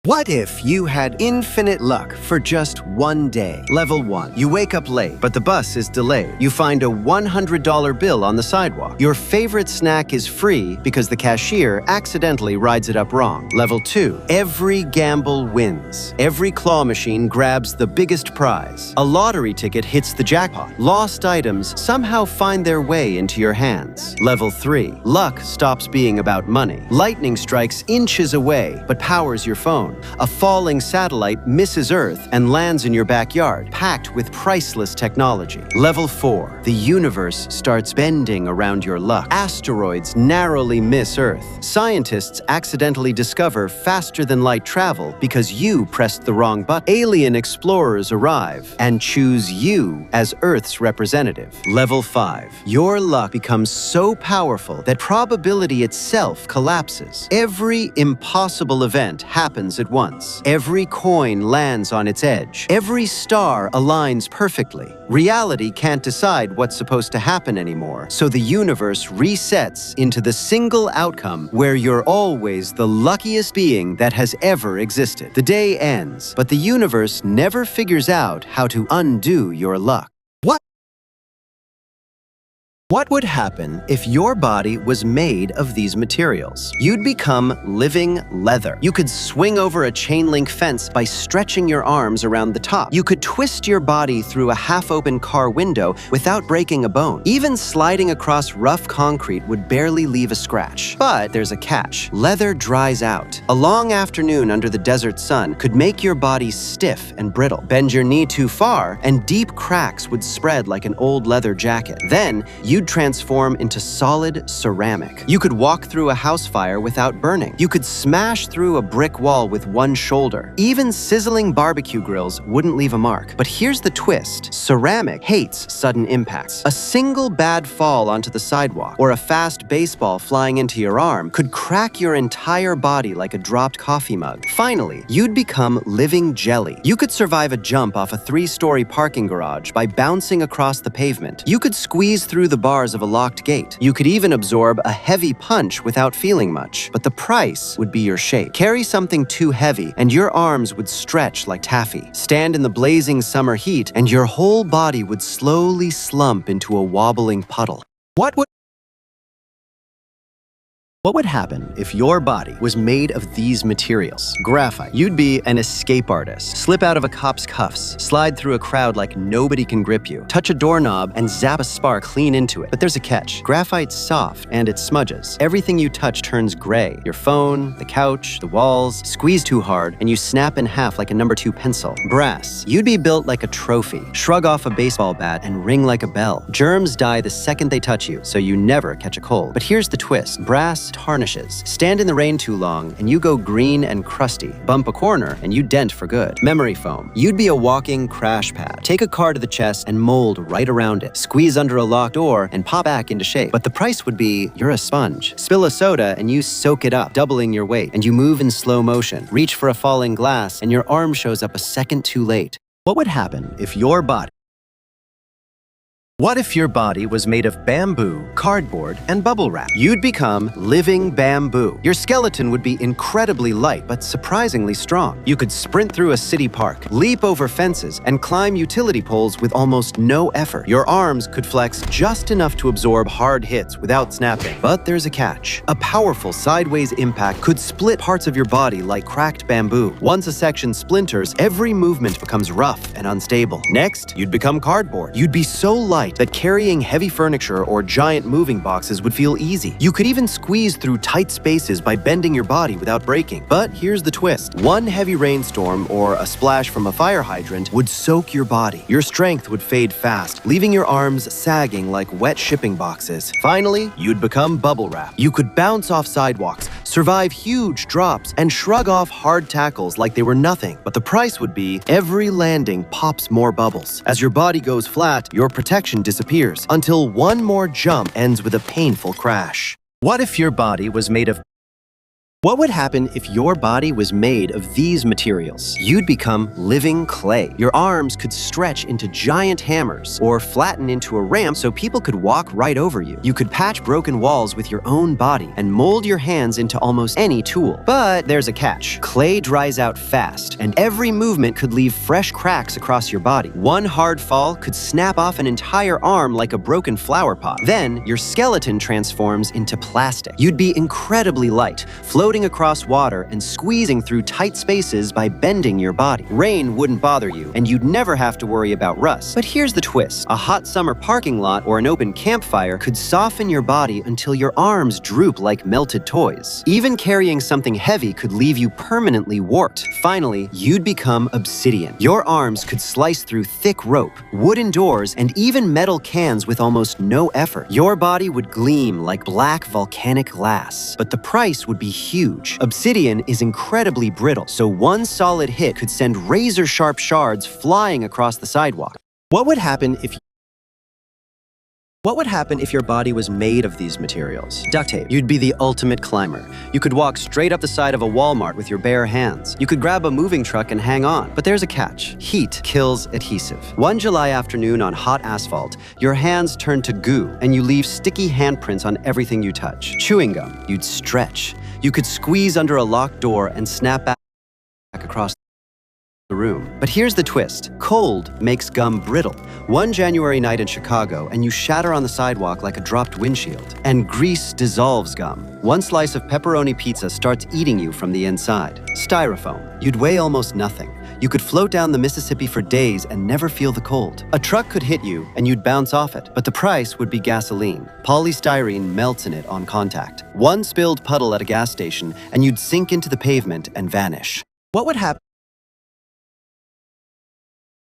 What if you had infinite luck for just one day? Level 1. You wake up late, but the bus is delayed. You find a $100 bill on the sidewalk. Your favorite snack is free because the cashier accidentally rides it up wrong. Level 2. Every gamble wins. Every claw machine grabs the biggest prize. A lottery ticket hits the jackpot. Lost items somehow find their way into your hands. Level 3. Luck stops being about money. Lightning strikes inches away, but powers your phone. A falling satellite misses Earth and lands in your backyard, packed with priceless technology. Level 4. The universe starts bending around your luck. Asteroids narrowly miss Earth. Scientists accidentally discover faster-than-light travel because you pressed the wrong button. Alien explorers arrive and choose you as Earth's representative. Level 5. Your luck becomes so powerful that probability itself collapses. Every impossible event happens at once. Every coin lands on its edge. Every star aligns perfectly. Reality can't decide what's supposed to happen anymore, so the universe resets into the single outcome where you're always the luckiest being that has ever existed. The day ends, but the universe never figures out how to undo your luck. What would happen if your body was made of these materials? You'd become living leather. You could swing over a chain-link fence by stretching your arms around the top. You could twist your body through a half-open car window without breaking a bone. Even sliding across rough concrete would barely leave a scratch. But there's a catch. Leather dries out. A long afternoon under the desert sun could make your body stiff and brittle. Bend your knee too far, and deep cracks would spread like an old leather jacket. Then, you'd transform into solid ceramic. You could walk through a house fire without burning. You could smash through a brick wall with one shoulder. Even sizzling barbecue grills wouldn't leave a mark. But here's the twist. Ceramic hates sudden impacts. A single bad fall onto the sidewalk or a fast baseball flying into your arm could crack your entire body like a dropped coffee mug. Finally, you'd become living jelly. You could survive a jump off a 3-story parking garage by bouncing across the pavement. You could squeeze through the bars of a locked gate. You could even absorb a heavy punch without feeling much. But the price would be your shape. Carry something too heavy, and your arms would stretch like taffy. Stand in the blazing summer heat, and your whole body would slowly slump into a wobbling puddle. What would happen if your body was made of these materials? Graphite. You'd be an escape artist. Slip out of a cop's cuffs, slide through a crowd like nobody can grip you, touch a doorknob and zap a spark clean into it. But there's a catch. Graphite's soft and it smudges. Everything you touch turns gray. Your phone, the couch, the walls. Squeeze too hard and you snap in half like a number 2 pencil. Brass. You'd be built like a trophy. Shrug off a baseball bat and ring like a bell. Germs die the second they touch you, so you never catch a cold. But here's the twist. Brass tarnishes. Stand in the rain too long and you go green and crusty. Bump a corner and you dent for good. Memory foam. You'd be a walking crash pad. Take a car to the chest and mold right around it. Squeeze under a locked door and pop back into shape. But the price would be you're a sponge. Spill a soda and you soak it up, doubling your weight, and you move in slow motion. Reach for a falling glass and your arm shows up a second too late. What would happen if your body was made of bamboo, cardboard, and bubble wrap? You'd become living bamboo. Your skeleton would be incredibly light, but surprisingly strong. You could sprint through a city park, leap over fences, and climb utility poles with almost no effort. Your arms could flex just enough to absorb hard hits without snapping. But there's a catch. A powerful sideways impact could split parts of your body like cracked bamboo. Once a section splinters, every movement becomes rough and unstable. Next, you'd become cardboard. You'd be so light that carrying heavy furniture or giant moving boxes would feel easy. You could even squeeze through tight spaces by bending your body without breaking. But here's the twist. One heavy rainstorm or a splash from a fire hydrant would soak your body. Your strength would fade fast, leaving your arms sagging like wet shipping boxes. Finally, you'd become bubble wrap. You could bounce off sidewalks, survive huge drops, and shrug off hard tackles like they were nothing. But the price would be every landing pops more bubbles. As your body goes flat, your protection disappears until one more jump ends with a painful crash. What if your body was made of What would happen if your body was made of these materials? You'd become living clay. Your arms could stretch into giant hammers or flatten into a ramp so people could walk right over you. You could patch broken walls with your own body and mold your hands into almost any tool. But there's a catch. Clay dries out fast, and every movement could leave fresh cracks across your body. One hard fall could snap off an entire arm like a broken flower pot. Then your skeleton transforms into plastic. You'd be incredibly light, floating across water and squeezing through tight spaces by bending your body. Rain wouldn't bother you, and you'd never have to worry about rust. But here's the twist. A hot summer parking lot or an open campfire could soften your body until your arms droop like melted toys. Even carrying something heavy could leave you permanently warped. Finally, you'd become obsidian. Your arms could slice through thick rope, wooden doors, and even metal cans with almost no effort. Your body would gleam like black volcanic glass, but the price would be huge. Obsidian is incredibly brittle, so one solid hit could send razor-sharp shards flying across the sidewalk. What would happen if your body was made of these materials? Duct tape. You'd be the ultimate climber. You could walk straight up the side of a Walmart with your bare hands. You could grab a moving truck and hang on. But there's a catch. Heat kills adhesive. One July afternoon on hot asphalt, your hands turn to goo and you leave sticky handprints on everything you touch. Chewing gum. You'd stretch. You could squeeze under a locked door and snap back across the room. But here's the twist. Cold makes gum brittle. One January night in Chicago, and you shatter on the sidewalk like a dropped windshield. And grease dissolves gum. One slice of pepperoni pizza starts eating you from the inside. Styrofoam. You'd weigh almost nothing. You could float down the Mississippi for days and never feel the cold. A truck could hit you, and you'd bounce off it. But the price would be gasoline. Polystyrene melts in it on contact. One spilled puddle at a gas station, and you'd sink into the pavement and vanish. What would happen